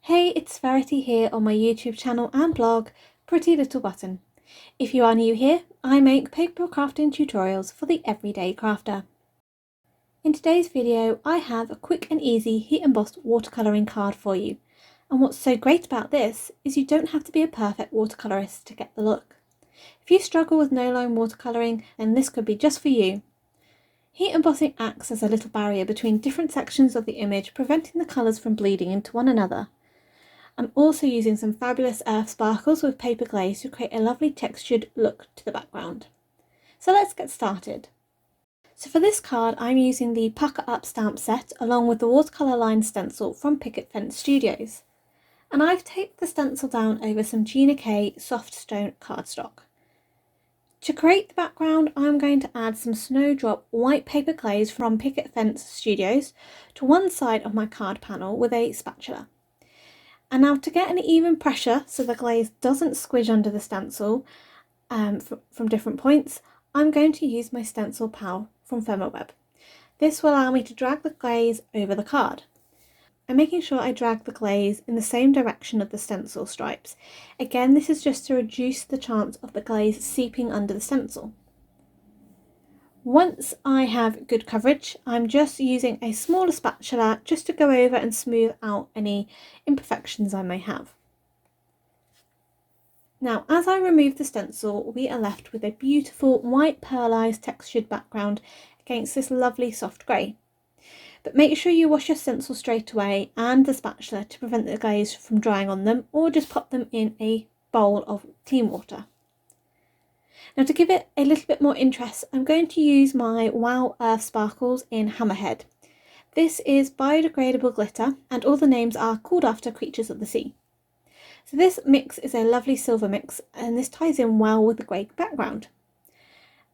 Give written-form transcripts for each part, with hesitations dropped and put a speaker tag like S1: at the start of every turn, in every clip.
S1: Hey, it's Verity here on my YouTube channel and blog, Pretty Little Button. If you are new here, I make paper crafting tutorials for the everyday crafter. In today's video, I have a quick and easy heat embossed watercolouring card for you. And what's so great about this is you don't have to be a perfect watercolourist to get the look. If you struggle with no-line watercolouring, then this could be just for you. Heat embossing acts as a little barrier between different sections of the image, preventing the colours from bleeding into one another. I'm also using some fabulous earth sparkles with paper glaze to create a lovely textured look to the background. So let's get started. So for this card I'm using the Pucker Up stamp set along with the watercolour line stencil from Picket Studios. And I've taped the stencil down over some Gina K soft stone cardstock. To create the background, I'm going to add some Snowdrop white paper glaze from Picket Studios to one side of my card panel with a spatula. And now to get an even pressure so the glaze doesn't squish under the stencil from different points, I'm going to use my stencil pal from Web. This will allow me to drag the glaze over the card. I'm making sure I drag the glaze in the same direction of the stencil stripes. Again, this is just to reduce the chance of the glaze seeping under the stencil. Once I have good coverage, I'm just using a smaller spatula just to go over and smooth out any imperfections I may have. Now, as I remove the stencil, we are left with a beautiful white pearlized textured background against this lovely soft grey. But make sure you wash your stencil straight away and the spatula to prevent the glaze from drying on them, or just pop them in a bowl of clean water. Now to give it a little bit more interest, I'm going to use my Wow Earth Sparkles in Hammerhead. This is biodegradable glitter and all the names are called after creatures of the sea. So this mix is a lovely silver mix and this ties in well with the grey background.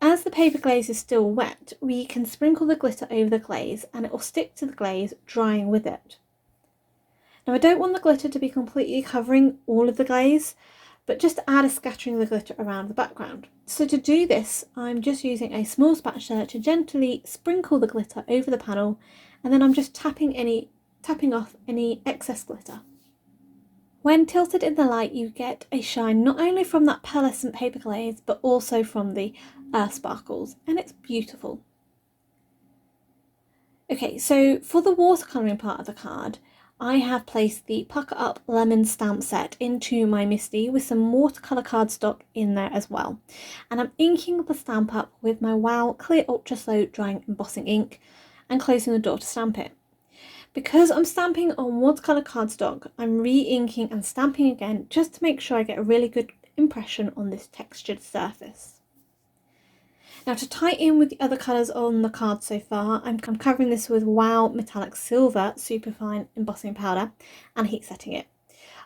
S1: As the paper glaze is still wet, we can sprinkle the glitter over the glaze and it will stick to the glaze, drying with it. Now I don't want the glitter to be completely covering all of the glaze, but just to add a scattering of the glitter around the background. So to do this, I'm just using a small spatula to gently sprinkle the glitter over the panel, and then I'm just tapping off any excess glitter. When tilted in the light, you get a shine not only from that pearlescent paper glaze, but also from the earth sparkles, and it's beautiful. Okay, so for the watercolouring part of the card, I have placed the Pucker Up lemon stamp set into my MISTI with some watercolour cardstock in there as well. And I'm inking the stamp up with my Wow Clear Ultra Slow Drying Embossing ink and closing the door to stamp it. Because I'm stamping on watercolour cardstock, I'm re-inking and stamping again just to make sure I get a really good impression on this textured surface. Now to tie in with the other colours on the card so far, I'm covering this with Wow Metallic Silver Superfine Embossing Powder and heat setting it.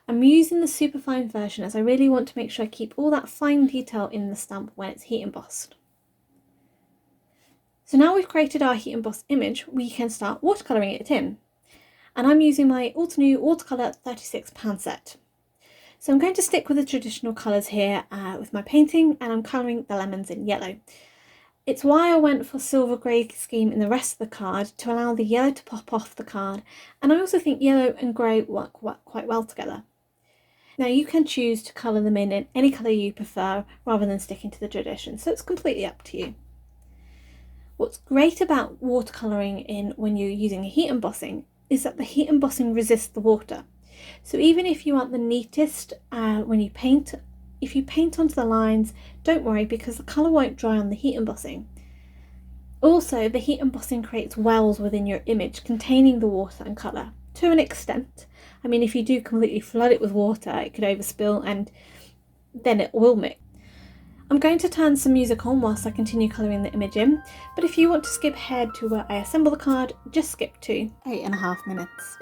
S1: I'm using the superfine version as I really want to make sure I keep all that fine detail in the stamp when it's heat embossed. So now we've created our heat embossed image, we can start watercolouring it in. And I'm using my Altenew Watercolour 36 pan set. So I'm going to stick with the traditional colours here with my painting, and I'm colouring the lemons in yellow. It's why I went for silver grey scheme in the rest of the card to allow the yellow to pop off the card, and I also think yellow and grey work quite well together. Now you can choose to colour them in any colour you prefer rather than sticking to the tradition, so it's completely up to you. What's great about watercolouring in when you're using heat embossing is that the heat embossing resists the water. So even if you aren't the neatest when you paint, if you paint onto the lines, don't worry because the colour won't dry on the heat embossing. Also, the heat embossing creates wells within your image containing the water and colour to an extent. I mean, if you do completely flood it with water, it could overspill and then it will mix. I'm going to turn some music on whilst I continue colouring the image in, but if you want to skip ahead to where I assemble the card, just skip to 8.5 minutes.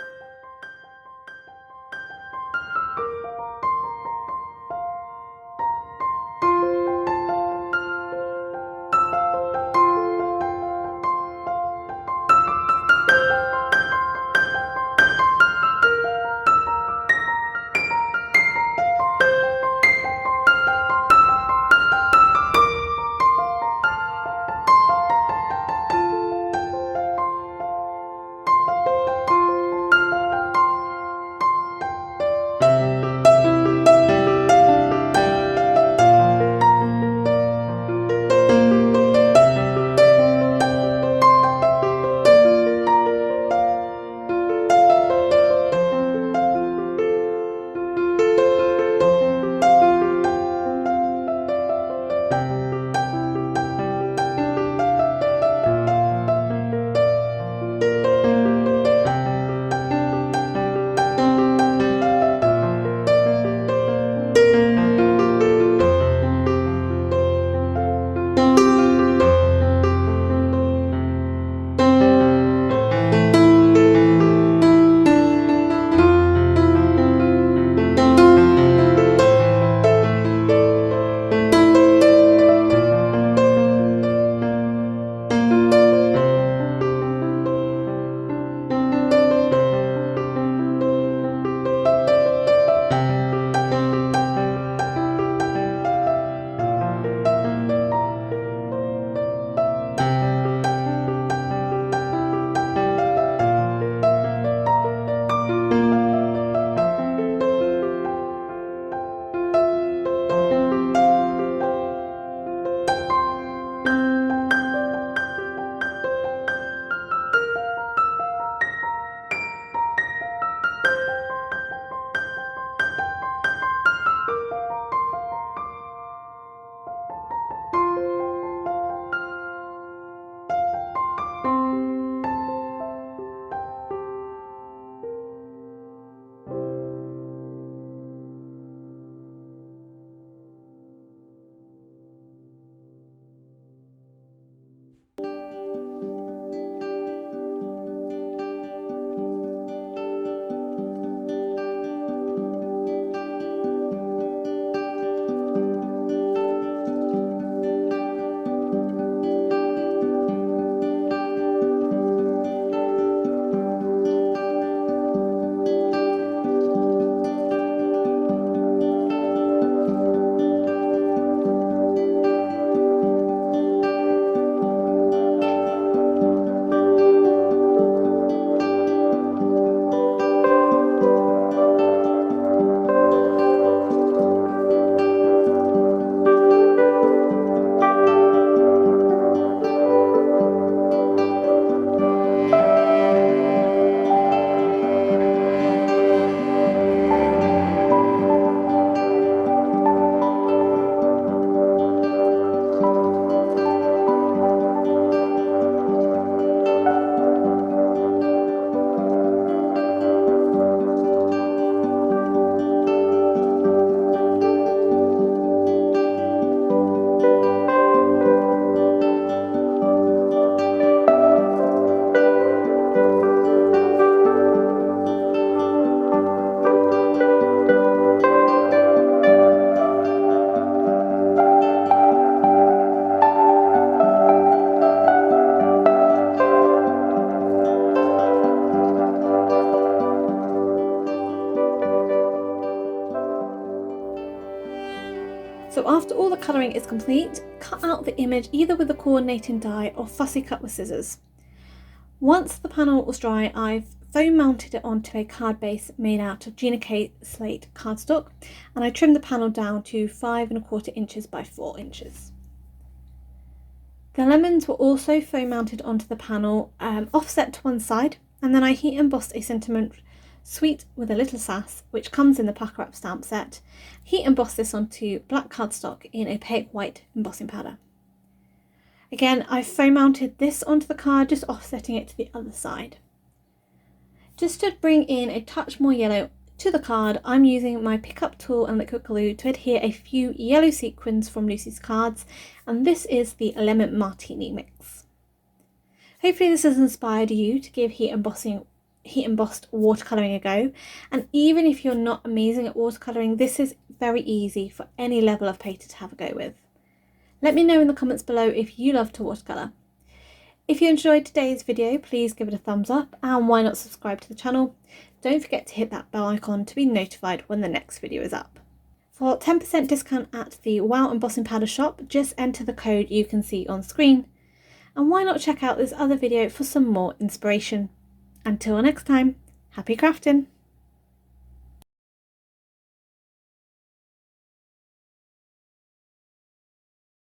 S1: So after all the colouring is complete, cut out the image either with a coordinating die or fussy cut with scissors. Once the panel was dry, I've foam mounted it onto a card base made out of Gina K slate cardstock, and I trimmed the panel down to 5¼ inches by 4 inches. The lemons were also foam mounted onto the panel, offset to one side, and then I heat embossed a sentiment Sweet with a Little Sass, which comes in the pack wrap stamp set. Heat embossed this onto black cardstock in opaque white embossing powder. Again, I've foam mounted this onto the card, just offsetting it to the other side. Just to bring in a touch more yellow to the card, I'm using my pickup tool and liquid glue to adhere a few yellow sequins from Lucy's cards, and this is the Lemon Martini mix. Hopefully this has inspired you to give heat embossed watercolouring a go, and even if you're not amazing at watercolouring, this is very easy for any level of painter to have a go with. Let me know in the comments below if you love to watercolour. If you enjoyed today's video, please give it a thumbs up, and why not subscribe to the channel. Don't forget to hit that bell icon to be notified when the next video is up. For 10% discount at the Wow Embossing Powder shop, just enter the code you can see on screen. And why not check out this other video for some more inspiration. Until next time, happy crafting!